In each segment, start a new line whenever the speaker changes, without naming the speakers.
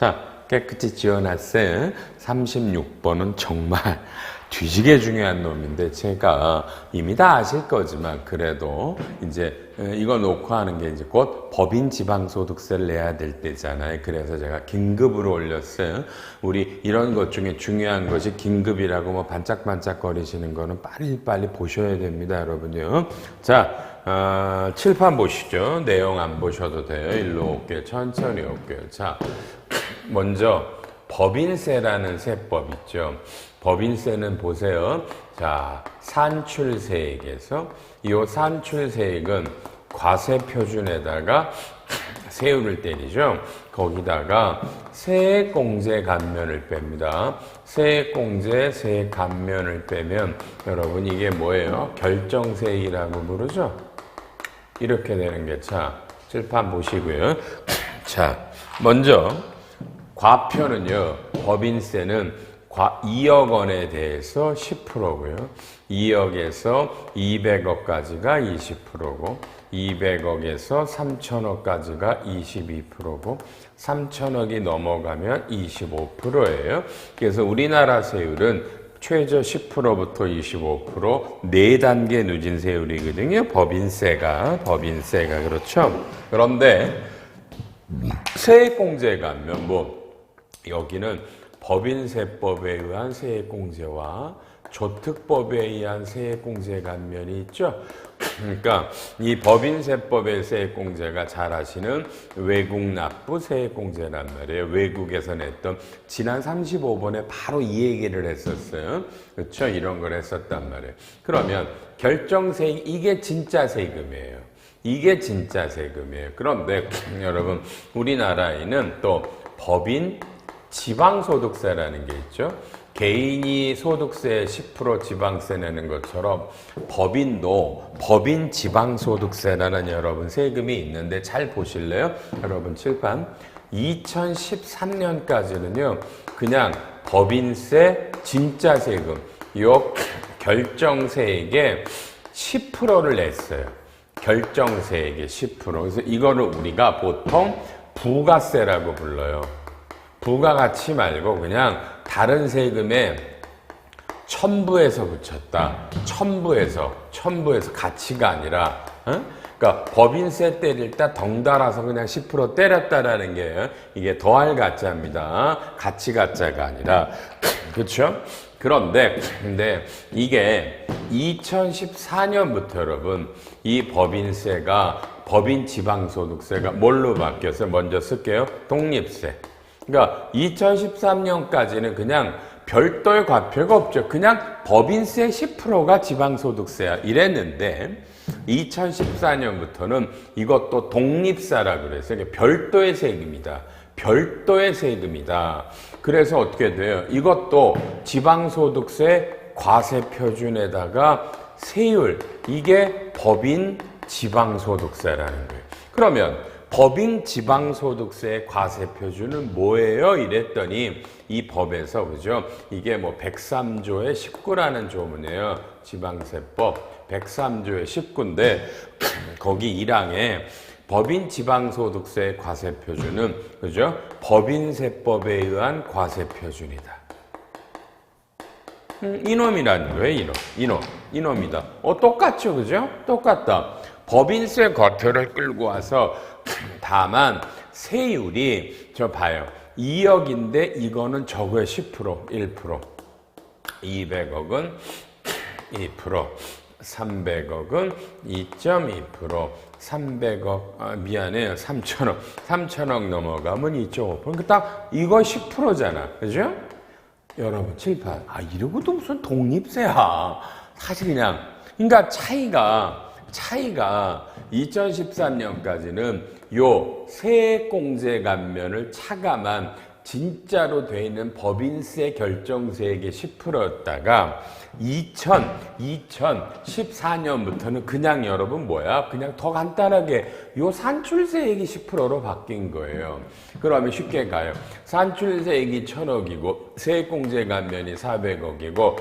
자, 깨끗이 지어놨어요. 36번은 정말 뒤지게 중요한 놈인데 제가 이미 다 아실 거지만 그래도 이제 이거 놓고 하는 게 이제 곧 법인 지방소득세를 내야 될 때잖아요. 그래서 제가 긴급으로 올렸어요. 우리 이런 것 중에 중요한 것이 긴급이라고 뭐 반짝반짝 거리시는 거는 빨리빨리 보셔야 됩니다, 여러분요. 자, 칠판 보시죠. 내용 안 보셔도 돼요. 일로 올게요. 천천히 올게요. 자, 먼저 법인세라는 세법 있죠. 법인세는 보세요. 자, 산출세액에서 이 산출세액은 과세표준에다가 세율을 때리죠. 거기다가 세액공제 감면을 뺍니다. 세액공제, 세액감면을 빼면 여러분 이게 뭐예요? 결정세액이라고 부르죠. 이렇게 되는 게 자, 칠판 보시고요. 자, 먼저 과표는요. 법인세는 2억 원에 대해서 10%고요. 2억에서 200억까지가 20%고 200억에서 3천억까지가 22%고 3천억이 넘어가면 25%예요. 그래서 우리나라 세율은 최저 10%부터 25% 4단계 누진세율이거든요. 법인세가 그렇죠. 그런데 세액공제 감면 여기는 법인세법에 의한 세액공제와 조특법에 의한 세액공제 감면이 있죠. 그러니까 이 법인세법의 세액공제가 잘 아시는 외국납부 세액공제란 말이에요. 외국에서 냈던 지난 35번에 바로 이 얘기를 했었어요. 그렇죠? 이런 걸 했었단 말이에요. 그러면 결정세액 이게 진짜 세금이에요. 이게 진짜 세금이에요. 그런데 여러분 우리나라에는 또 법인 지방소득세라는 게 있죠. 개인이 소득세 10% 지방세 내는 것처럼 법인도 법인 지방소득세라는 여러분 세금이 있는데 잘 보실래요? 여러분 칠판 2013년까지는요. 그냥 법인세 진짜 세금 요 결정세액의 10%를 냈어요. 결정세액의 10%. 그래서 이거를 우리가 보통 부가세라고 불러요. 부가가치 말고 그냥 다른 세금에 첨부해서 붙였다. 첨부해서 가치가 아니라 그러니까 법인세 때릴 때 덩달아서 그냥 10% 때렸다라는 게 이게 더할 가짜입니다. 가치 가짜가 아니라 그렇죠? 근데 이게 2014년부터 여러분 이 법인세가 법인 지방소득세가 뭘로 바뀌어서 먼저 쓸게요. 독립세. 그러니까 2013년까지는 그냥 별도의 과표가 없죠. 그냥 법인세 10%가 지방소득세야 이랬는데 2014년부터는 이것도 독립세라고 그래서 별도의 세금이다. 별도의 세금이다. 그래서 어떻게 돼요? 이것도 지방소득세 과세표준에다가 세율 이게 법인 지방소득세라는 거예요. 그러면 법인 지방소득세 과세표준은 뭐예요? 이랬더니 이 법에서 그죠? 이게 103조의 19라는 조문이에요. 지방세법 103조의 19인데 거기 1항에 법인 지방소득세 과세표준은 그죠? 법인세법에 의한 과세표준이다. 이놈이라는 거예요. 이놈이다. 똑같죠, 그죠? 똑같다. 법인세 과표를 끌고 와서 다만 세율이 저 봐요. 2억인데 이거는 적어요. 10%, 1%. 200억은 2%. 300억은 2.2%. 300억, 미안해요. 3천억. 3천억 넘어가면 2.5%. 그러니까 딱 이거 10%잖아. 그죠? 여러분, 칠판. 이러고도 무슨 독립세야. 사실 그냥. 그러니까 차이가 2013년까지는 요 세액공제 감면을 차감한 진짜로 돼 있는 법인세 결정세액의 10%였다가 2014년부터는 그냥 여러분 그냥 더 간단하게 요 산출세액이 10%로 바뀐 거예요. 그러면 쉽게 가요. 산출세액이 1,000억이고 세액공제 감면이 400억이고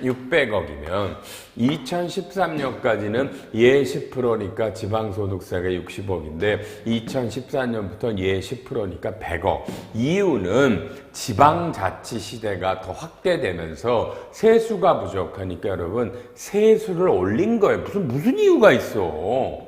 600억이면 2013년까지는 예 10%니까 지방소득세가 60억인데 2014년부터는 예 10%니까 100억. 이유는 지방자치 시대가 더 확대되면서 세수가 부족하니까 여러분 세수를 올린 거예요. 무슨 이유가 있어.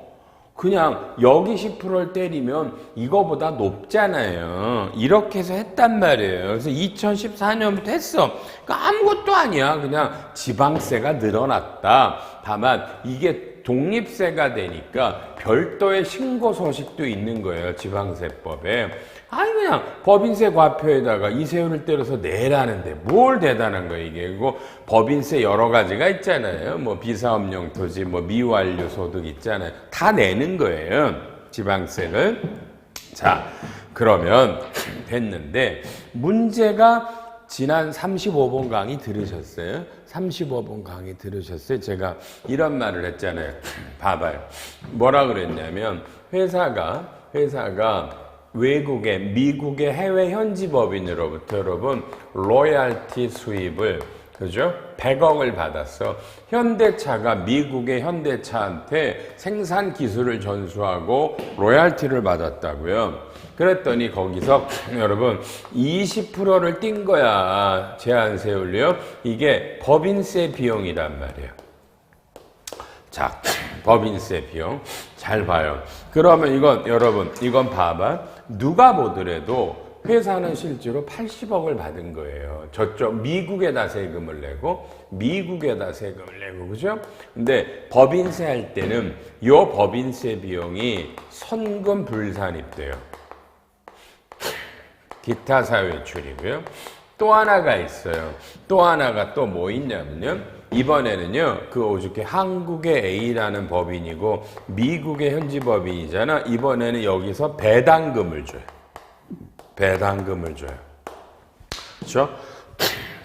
그냥 여기 10%를 때리면 이거보다 높잖아요. 이렇게 해서 했단 말이에요. 그래서 2014년부터 했어. 그러니까 아무것도 아니야. 그냥 지방세가 늘어났다. 다만 이게 독립세가 되니까 별도의 신고 서식도 있는 거예요. 지방세법에. 아니 그냥 법인세 과표에다가 이세율을 때려서 내라는데 뭘 대단한 거예요 이게. 그리고 법인세 여러 가지가 있잖아요. 뭐 비사업용 토지, 뭐 미완료 소득 있잖아요. 다 내는 거예요 지방세를. 자 그러면 됐는데 문제가 지난 35번 강의 들으셨어요? 35번 강의 들으셨어요? 제가 이런 말을 했잖아요. 봐봐요. 뭐라 그랬냐면 회사가 외국의 미국의 해외 현지 법인으로부터 여러분 로얄티 수입을 그죠? 100억을 받았어. 현대차가 미국의 현대차한테 생산 기술을 전수하고 로얄티를 받았다고요. 그랬더니 거기서 여러분 20%를 띈 거야. 제한세율요. 이게 법인세 비용이란 말이에요. 자, 법인세 비용 잘 봐요. 그러면 이건 여러분 이건 봐봐. 누가 보더라도 회사는 실제로 80억을 받은 거예요. 저쪽 미국에다 세금을 내고 그죠? 근데 법인세 할 때는 요 법인세 비용이 선금 불산입돼요. 기타 사회출이고요. 또 하나가 있어요. 또 하나가 또 뭐 있냐면요. 이번에는요, 그 오죽해 한국의 A라는 법인이고 미국의 현지 법인이잖아. 이번에는 여기서 배당금을 줘요. 배당금을 줘요. 그렇죠?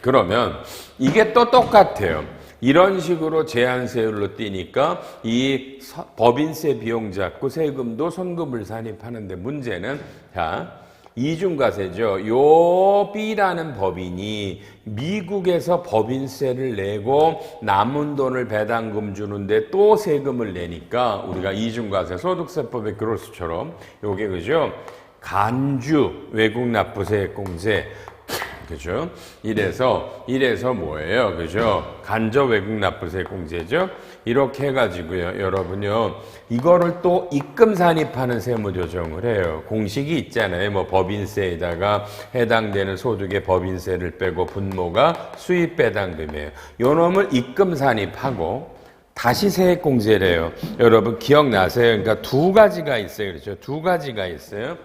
그러면 이게 또 똑같아요. 이런 식으로 제한세율로 띄니까 이 법인세 비용 잡고 세금도 선금을 산입하는데 문제는 자 이중과세죠. 요 B라는 법인이 미국에서 법인세를 내고 남은 돈을 배당금 주는데 또 세금을 내니까 우리가 이중과세 소득세법의 그로스처럼 요게 그죠? 간주 외국 납부세액공제 그죠? 이래서 뭐예요? 그죠? 간접 외국 납부세액공제죠? 이렇게 해가지고요, 여러분요, 이거를 또 입금 산입하는 세무조정을 해요. 공식이 있잖아요. 뭐 법인세에다가 해당되는 소득의 법인세를 빼고 분모가 수입 배당금이에요. 요 놈을 입금 산입하고 다시 세액공제를 해요. 여러분 기억나세요? 그러니까 두 가지가 있어요. 그렇죠? 두 가지가 있어요.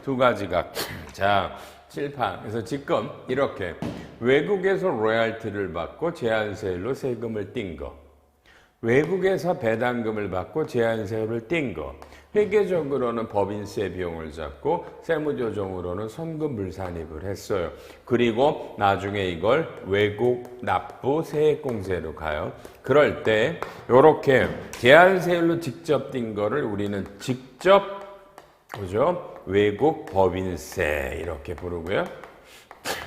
두 가지가. 자. 칠판. 그래서 지금 이렇게 외국에서 로얄티를 받고 제한세율로 세금을 띈 거, 외국에서 배당금을 받고 제한세율을 띈 거, 회계적으로는 법인세 비용을 잡고 세무조정으로는 선금 불산입을 했어요. 그리고 나중에 이걸 외국 납부 세액공제로 가요. 그럴 때 이렇게 제한세율로 직접 띈 거를 우리는 직접 그죠? 외국 법인세 이렇게 부르고요.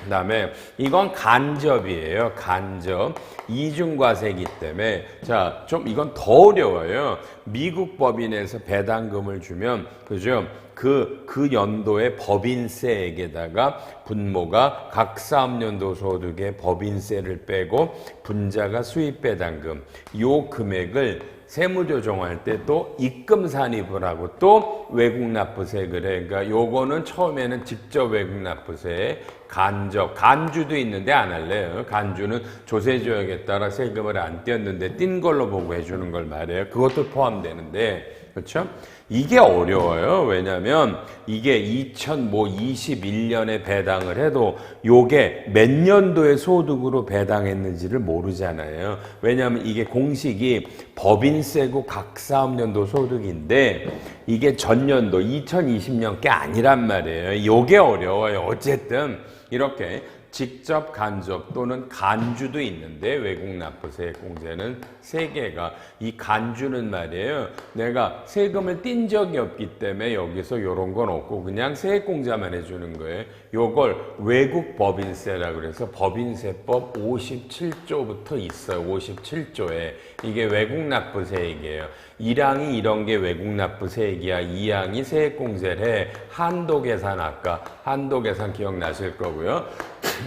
그 다음에 이건 간접이에요. 간접. 이중과세이기 때문에 자, 좀 이건 더 어려워요. 미국 법인에서 배당금을 주면 그죠? 그 연도의 법인세액에다가 분모가 각 사업연도 소득의 법인세를 빼고 분자가 수입배당금 요 금액을 세무조정할 때 또 입금 산입을 하고 또 외국 납부세액을 해. 그러니까 요거는 처음에는 직접 외국 납부세, 간주도 있는데 안 할래요. 간주는 조세조약에 따라 세금을 안 띄었는데 띈 걸로 보고 해주는 걸 말해요. 그것도 포함되는데, 그렇죠? 이게 어려워요. 왜냐면 이게 2021년에 배당을 해도 요게 몇 년도의 소득으로 배당했는지를 모르잖아요. 왜냐면 이게 공식이 법인세고 각 사업연도 소득인데 이게 전년도 2020년 게 아니란 말이에요. 요게 어려워요. 어쨌든 이렇게 직접 간접 또는 간주도 있는데 외국 납부세액공제는 3개가 이 간주는 말이에요. 내가 세금을 뗀 적이 없기 때문에 여기서 요런 건 없고 그냥 세액공제만 해주는 거예요. 요걸 외국 법인세라고 그래서 법인세법 57조부터 있어요. 57조에 이게 외국 납부세액이에요. 1항이 이런 게 외국 납부세액이야. 2항이 세액공제를 해. 한도계산 아까 한도계산 기억나실 거고요.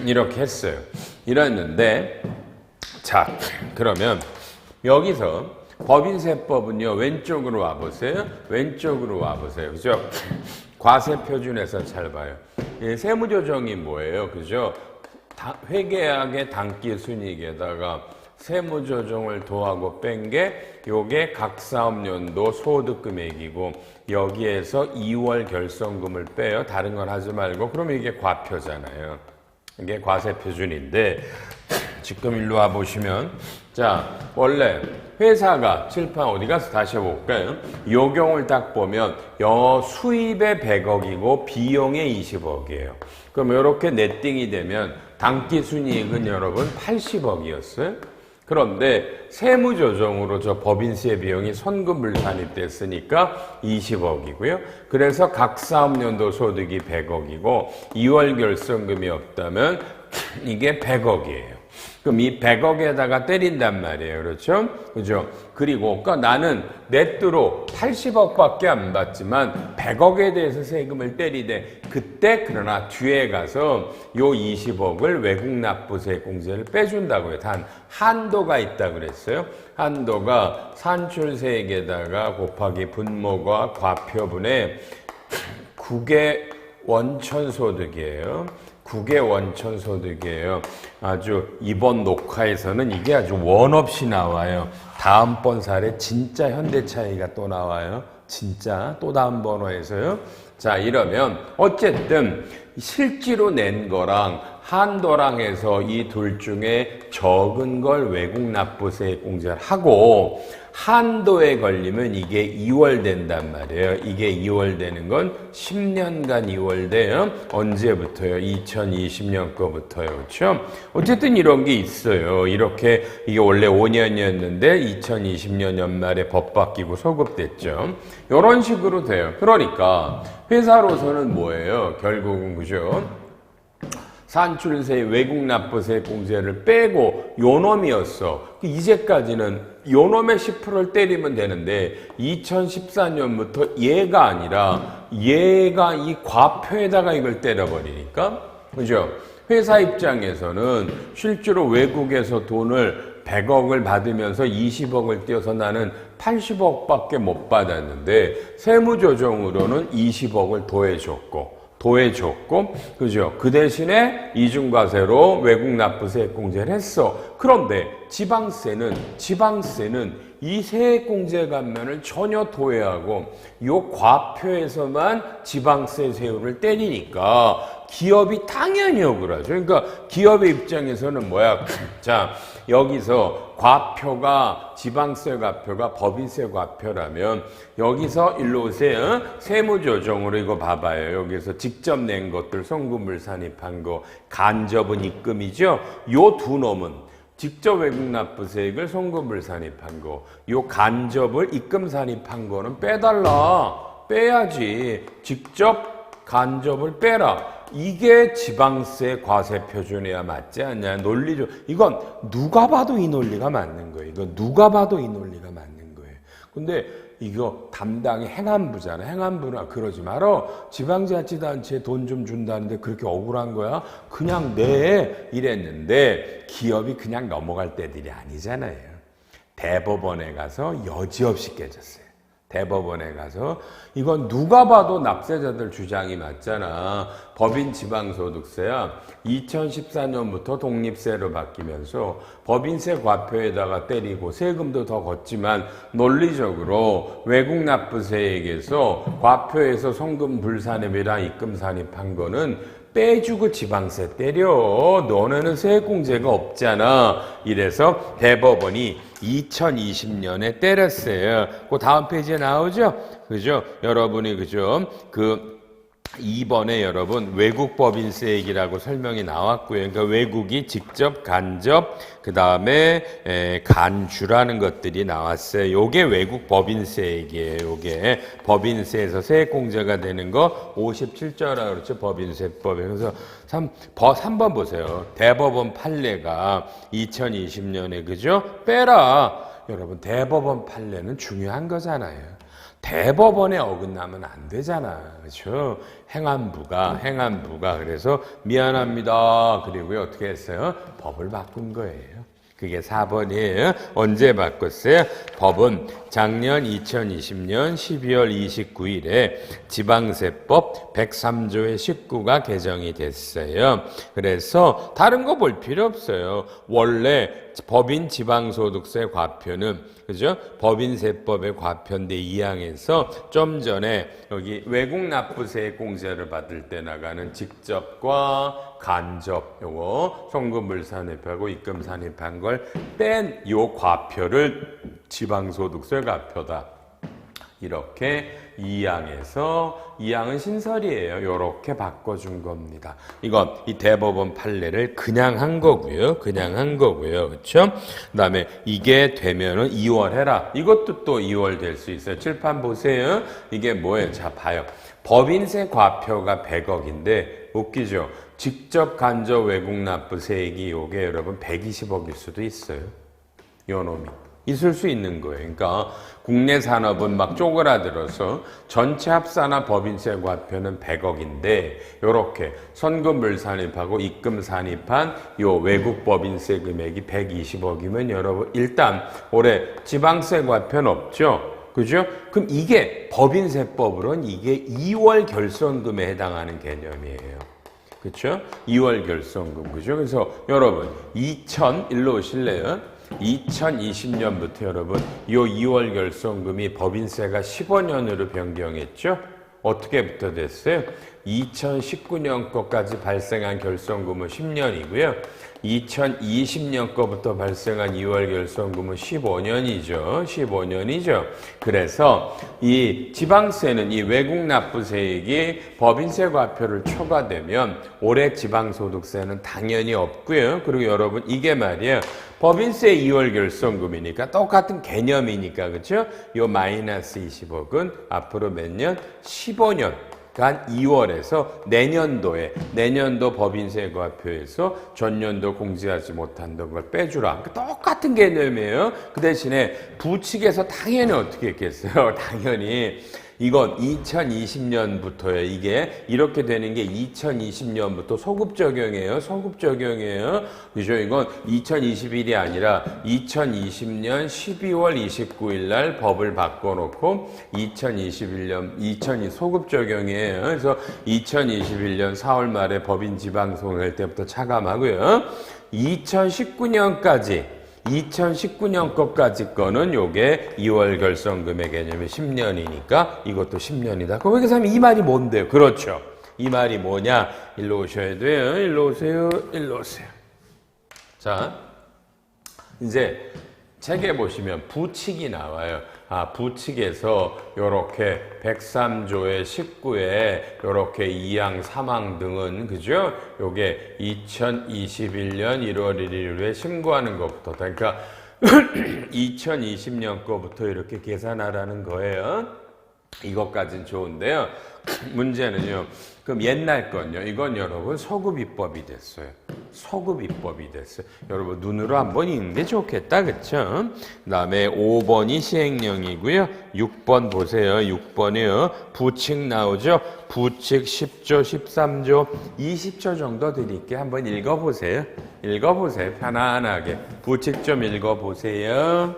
이렇게 했어요. 이랬는데 자 그러면 여기서 법인세법은요 왼쪽으로 와보세요. 왼쪽으로 와보세요. 그죠? 과세표준에서 잘 봐요. 세무조정이 뭐예요? 그죠? 회계학의 당기순이익에다가 세무조정을 더하고 뺀 게 요게 각 사업연도 소득금액이고 여기에서 2월 결성금을 빼요. 다른 건 하지 말고. 그러면 이게 과표잖아요. 이게 과세표준인데 지금 일로 와보시면 자 원래 회사가 칠판 어디 가서 다시 해볼까요? 요 경우를 딱 보면 수입의 100억이고 비용의 20억이에요. 그럼 이렇게 네팅이 되면 당기순이익은 여러분 80억이었어요. 그런데 세무조정으로 저 법인세 비용이 선금불산이 됐으니까 20억이고요. 그래서 각 사업연도 소득이 100억이고 2월 결성금이 없다면 이게 100억이에요. 그럼 이 100억에다가 때린단 말이에요. 그렇죠? 그죠? 그리고 그러니까 나는 네트로 80억밖에 안 받지만 100억에 대해서 세금을 때리되 그때 그러나 뒤에 가서 요 20억을 외국 납부세 공제를 빼준다고요. 단 한도가 있다 그랬어요. 한도가 산출세액에다가 곱하기 분모가 과표분의 국외 원천소득이에요. 국외 원천소득이에요. 아주 이번 녹화에서는 이게 아주 원 없이 나와요. 다음번 사례 진짜 현대차이가 또 나와요. 진짜 또 다음 번호에서요. 자 이러면 어쨌든 실제로 낸 거랑 한도랑 해서 이 둘 중에 적은 걸 외국 납부세 공제를 하고 한도에 걸리면 이게 2월 된단 말이에요. 이게 2월 되는 건 10년간 2월 돼요. 언제부터요? 2020년 거부터요. 그렇죠? 어쨌든 이런 게 있어요. 이렇게 이게 원래 5년이었는데 2020년 연말에 법 바뀌고 소급됐죠. 이런 식으로 돼요. 그러니까 회사로서는 뭐예요? 결국은 그죠? 산출세 외국 납부세 공제를 빼고 요놈이었어. 이제까지는 요놈의 10%를 때리면 되는데 2014년부터 얘가 아니라 얘가 이 과표에다가 이걸 때려버리니까 그죠? 회사 입장에서는 실제로 외국에서 돈을 100억을 받으면서 20억을 떼어서 나는 80억밖에 못 받았는데 세무조정으로는 20억을 더해줬고, 그죠? 그 대신에 이중과세로 외국 납부세 공제를 했어. 그런데 지방세는 이 세액공제 감면을 전혀 도외하고 요 과표에서만 지방세 세율을 때리니까 기업이 당연히 억울하죠. 그러니까 기업의 입장에서는 뭐야? 자, 여기서 과표가 지방세 과표가 법인세 과표라면 여기서 일로 오세요. 세무조정으로 이거 봐봐요. 여기서 직접 낸 것들 송금물 산입한 거 간접은 입금이죠. 요 두 놈은 직접 외국 납부세액을 송금물 산입한 거, 요 간접을 입금 산입한 거는 빼달라. 빼야지. 직접 간접을 빼라. 이게 지방세 과세 표준이야 맞지 않냐? 논리죠. 이건 누가 봐도 이 논리가 맞는 거예요. 이건 누가 봐도 이 논리가 맞는 거예요. 근데 이거 담당이 행안부잖아. 행안부나 그러지 말어. 지방자치단체에 돈 좀 준다는데 그렇게 억울한 거야? 그냥 내 이랬는데 기업이 그냥 넘어갈 때들이 아니잖아요. 대법원에 가서 여지없이 깨졌어요. 대법원에 가서 이건 누가 봐도 납세자들 주장이 맞잖아. 법인 지방소득세야 2014년부터 독립세로 바뀌면서 법인세 과표에다가 때리고 세금도 더 걷지만 논리적으로 외국 납부세액에서 과표에서 송금 불산입이랑 입금 산입한 거는 빼주고 지방세 때려. 너네는 세액공제가 없잖아. 이래서 대법원이 2020년에 때렸어요. 그 다음 페이지에 나오죠? 그죠? 여러분이 그죠? 2번에 여러분 외국 법인세액이라고 설명이 나왔고요. 그러니까 외국이 직접 간접 그 다음에 간주라는 것들이 나왔어요. 요게 외국 법인세액이에요. 요게 법인세에서 세액공제가 되는 거 57조라 그렇죠. 법인세법에. 그래서 3번 보세요. 대법원 판례가 2020년에 그죠? 빼라. 여러분 대법원 판례는 중요한 거잖아요. 대법원에 어긋나면 안 되잖아. 그렇죠? 행안부가 그래서 미안합니다. 그리고 어떻게 했어요? 법을 바꾼 거예요. 그게 4번이에요. 언제 바꿨어요? 법은 작년 2020년 12월 29일에 지방세법 103조의 19가 개정이 됐어요. 그래서 다른 거 볼 필요 없어요. 원래 법인 지방소득세 과표는 그죠? 법인세법의 과표인데 2항에서 좀 전에 여기 외국 납부세액 공제를 받을 때 나가는 직접과 간접 요거 송금물 산입하고 입금 산입한 걸 뺀 요 과표를 지방소득세 과표다. 이렇게 2항은 신설이에요. 이렇게 바꿔준 겁니다. 이건 이 대법원 판례를 그냥 한 거고요. 그렇죠? 그다음에 이게 되면은 2월 해라. 이것도 또 2월 될 수 있어요. 칠판 보세요. 이게 뭐예요? 자, 봐요. 법인세 과표가 100억인데 웃기죠? 직접 간접 외국 납부세액이 요게 여러분 120억일 수도 있어요. 요 놈이. 있을 수 있는 거예요. 그러니까 국내 산업은 막 쪼그라들어서 전체 합산한 법인세 과표는 100억인데 요렇게 선금물 산입하고 입금 산입한 요 외국 법인세 금액이 120억이면 여러분 일단 올해 지방세 과표는 없죠. 그죠? 그럼 이게 법인세법으로는 이게 2월 결손금에 해당하는 개념이에요. 그렇죠? 2월 결손금. 그죠? 그래서 여러분 일로 오실래요? 2020년부터 여러분 요 2월 결손금이 법인세가 15년으로 변경했죠? 어떻게부터 됐어요? 2019년 거까지 발생한 결손금은 10년이고요. 2020년 거부터 발생한 2월 결손금은 15년이죠. 그래서 이 지방세는 이 외국 납부세액이 법인세 과표를 초과되면 올해 지방소득세는 당연히 없고요. 그리고 여러분 이게 말이에요. 법인세 2월 결손금이니까 똑같은 개념이니까 그렇죠? 요 마이너스 20억은 앞으로 몇 년? 15년. 간 2월에서 내년도 법인세 과표에서 전년도 공제하지 못한던 걸 빼주라. 똑같은 개념이에요. 그 대신에 부칙에서 당연히 어떻게 했겠어요? 당연히 이건 2020년부터요. 이게 이렇게 되는 게 2020년부터 소급 적용이에요. 그죠? 이건 2021이 아니라 2020년 12월 29일 날 법을 바꿔놓고 2021년 소급 적용이에요. 그래서 2021년 4월 말에 법인 지방소득 할 때부터 차감하고요. 2019년 것까지 거는 요게 2월 결손금의 개념이 10년이니까 이것도 10년이다. 그럼 여기서 하면 이 말이 뭔데요? 그렇죠. 이 말이 뭐냐? 일로 오셔야 돼요. 일로 오세요. 자, 이제 책에 보시면 부칙이 나와요. 부칙에서 요렇게 103조의 19에 요렇게 2항, 3항 등은 그죠? 요게 2021년 1월 1일에 신고하는 것부터 그러니까 2020년 거부터 이렇게 계산하라는 거예요. 이것까진 좋은데요. 문제는요. 그럼 옛날 건요. 이건 여러분 소급 입법이 됐어요. 여러분 눈으로 한번 읽는 게 좋겠다. 그쵸? 그 다음에 5번이 시행령이고요. 6번 보세요. 6번이요. 부칙 나오죠? 부칙 10조, 13조, 20조 정도 드릴게요. 한번 읽어보세요. 편안하게. 부칙 좀 읽어보세요.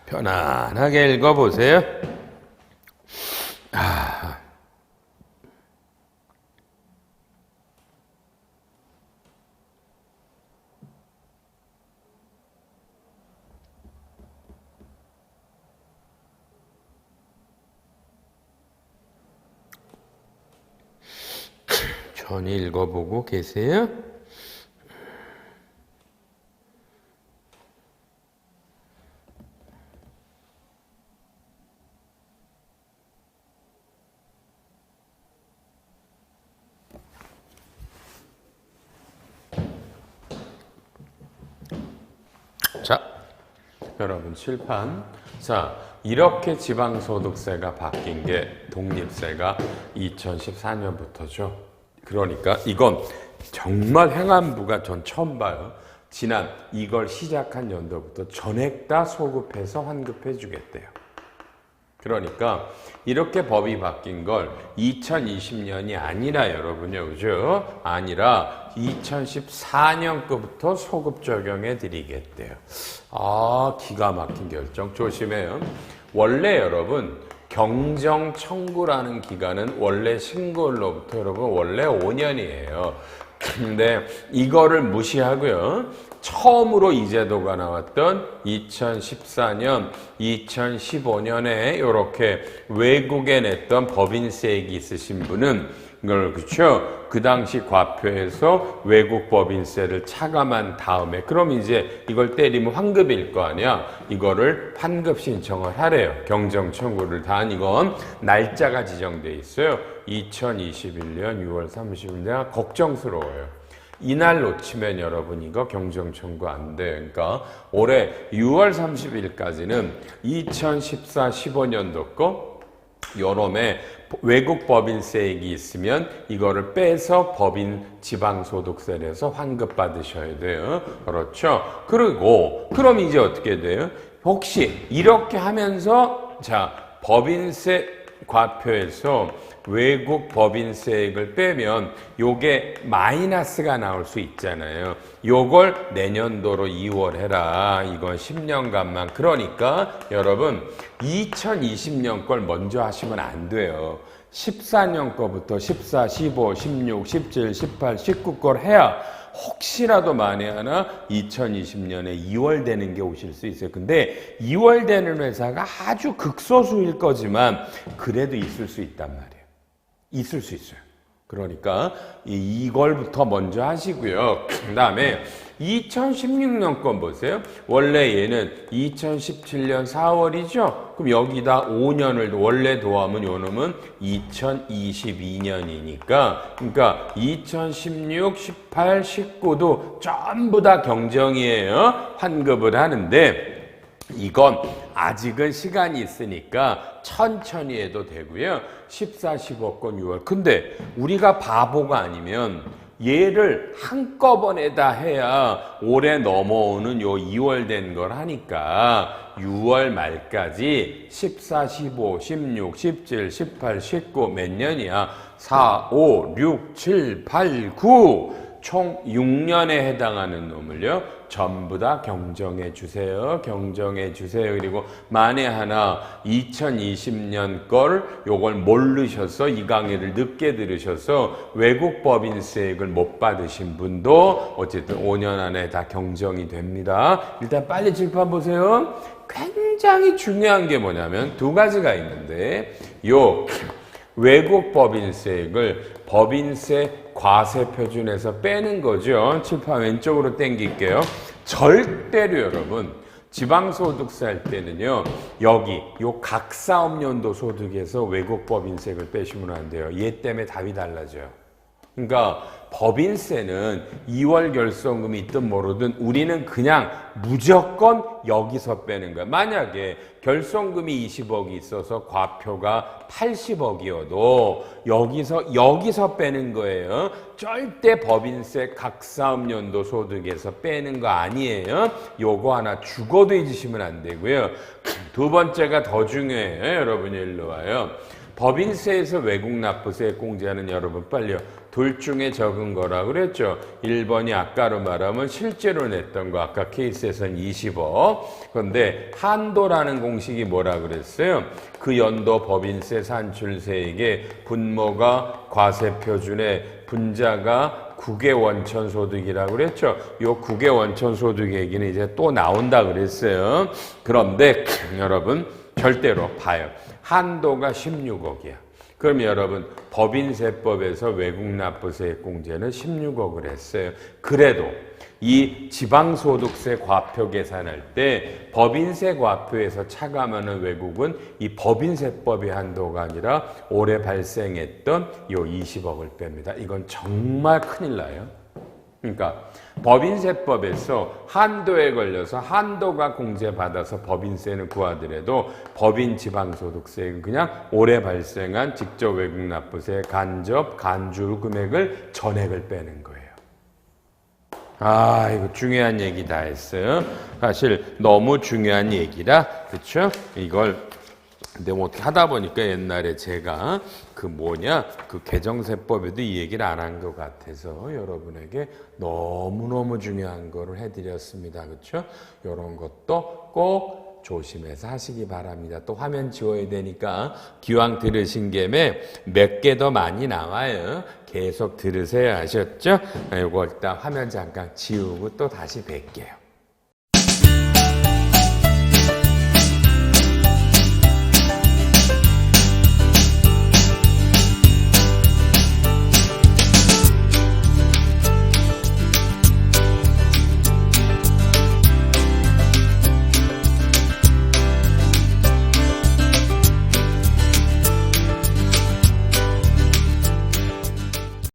편안하게 읽어보세요. 천히 읽어보고 계세요? 여러분 칠판. 자, 이렇게 지방소득세가 바뀐 게 독립세가 2014년부터죠. 그러니까 이건 정말 행안부가 전 처음 봐요. 지난 이걸 시작한 연도부터 전액 다 소급해서 환급해 주겠대요. 그러니까 이렇게 법이 바뀐 걸 2020년이 아니라 여러분요, 그죠? 아니라 2014년 거부터 소급 적용해 드리겠대요. 아, 기가 막힌 결정. 조심해요. 원래 여러분 경정 청구라는 기간은 원래 신고일로부터 여러분 원래 5년이에요. 근데 이거를 무시하고요. 처음으로 이 제도가 나왔던 2014년, 2015년에 이렇게 외국에 냈던 법인세액이 있으신 분은 이걸 그렇죠. 그 당시 과표에서 외국 법인세를 차감한 다음에 그럼 이제 이걸 때리면 환급일 거 아니야. 이거를 환급 신청을 하래요. 경정 청구를 다 한 이건 날짜가 지정돼 있어요. 2021년 6월 30일 내가 걱정스러워요. 이날 놓치면 여러분 이거 경정 청구 안 돼. 그러니까 올해 6월 30일까지는 2014-15년도 거 여름에 외국 법인세액이 있으면 이거를 빼서 법인 지방소득세에서 환급받으셔야 돼요. 그렇죠? 그리고 그럼 이제 어떻게 돼요? 혹시 이렇게 하면서 자 법인세 과표에서 외국 법인세액을 빼면 요게 마이너스가 나올 수 있잖아요. 요걸 내년도로 2월 해라. 이건 10년간만. 그러니까 여러분 2020년 걸 먼저 하시면 안 돼요. 14년 거부터 14, 15, 16, 17, 18, 19 걸 해야 혹시라도 만에 하나 2020년에 2월 되는 게 오실 수 있어요. 근데 2월 되는 회사가 아주 극소수일 거지만 그래도 있을 수 있단 말이에요. 있을 수 있어요. 그러니까 이걸부터 먼저 하시고요. 그 다음에 2016년 건 보세요. 원래 얘는 2017년 4월이죠. 그럼 여기다 5년을 원래 더하면 요 놈은 2022년이니까 그러니까 2016, 18, 19도 전부 다 경정이에요. 환급을 하는데 이건 아직은 시간이 있으니까 천천히 해도 되고요. 14, 15건 6월. 근데 우리가 바보가 아니면 얘를 한꺼번에 다 해야 올해 넘어오는 요 2월 된 걸 하니까 6월 말까지 14, 15, 16, 17, 18, 19 몇 년이야? 4, 5, 6, 7, 8, 9 총 6년에 해당하는 놈을요. 전부 다 경정해 주세요. 경정해 주세요. 그리고 만에 하나 2020년 걸 요걸 모르셔서 이 강의를 늦게 들으셔서 외국 법인세액을 못 받으신 분도 어쨌든 5년 안에 다 경정이 됩니다. 일단 빨리 칠판 보세요. 굉장히 중요한 게 뭐냐면 두 가지가 있는데 요 외국 법인세액을 법인세 과세 표준에서 빼는 거죠. 칠판 왼쪽으로 당길게요. 절대로 여러분 지방소득세 할 때는요. 여기 요 각사업연도 소득에서 외국 법인세액을 빼시면 안 돼요. 얘 때문에 답이 달라져요. 그러니까 법인세는 2월 결손금이 있든 모르든 우리는 그냥 무조건 여기서 빼는 거야. 만약에 결손금이 20억이 있어서 과표가 80억이어도 여기서 빼는 거예요. 절대 법인세 각사업연도 소득에서 빼는 거 아니에요. 요거 하나 죽어도 잊으시면 안 되고요. 두 번째가 더 중요해요. 여러분이 일로 와요. 법인세에서 외국 납부세 공제하는 여러분 빨리요. 둘 중에 적은 거라 그랬죠. 1번이 아까로 말하면 실제로 냈던 거 아까 케이스에서는 20억. 그런데 한도라는 공식이 뭐라 그랬어요? 그 연도 법인세 산출세액의 분모가 과세 표준에 분자가 국외 원천 소득이라고 그랬죠. 요 국외 원천 소득 얘기는 이제 또 나온다 그랬어요. 그런데 여러분 절대로 봐요. 한도가 16억이야. 그럼 여러분 법인세법에서 외국 납부세액 공제는 16억을 했어요. 그래도 이 지방소득세 과표 계산할 때 법인세 과표에서 차감하는 외국은 이 법인세법의 한도가 아니라 올해 발생했던 요 20억을 뺍니다. 이건 정말 큰일 나요. 그러니까 법인세법에서 한도에 걸려서 한도가 공제받아서 법인세는 구하더라도 법인 지방소득세는 그냥 올해 발생한 직접 외국 납부세 간접 간주 금액을 전액을 빼는 거예요. 아, 이거 중요한 얘기 다 했어요. 사실 너무 중요한 얘기라, 그렇죠? 이걸 근데 뭐 어떻게 하다 보니까 옛날에 제가 그 개정세법에도 이 얘기를 안 한 것 같아서 여러분에게 너무너무 중요한 거를 해드렸습니다. 그렇죠? 이런 것도 꼭 조심해서 하시기 바랍니다. 또 화면 지워야 되니까 기왕 들으신 김에 몇 개 더 많이 나와요. 계속 들으세요. 아셨죠? 이거 일단 화면 잠깐 지우고 또 다시 뵐게요.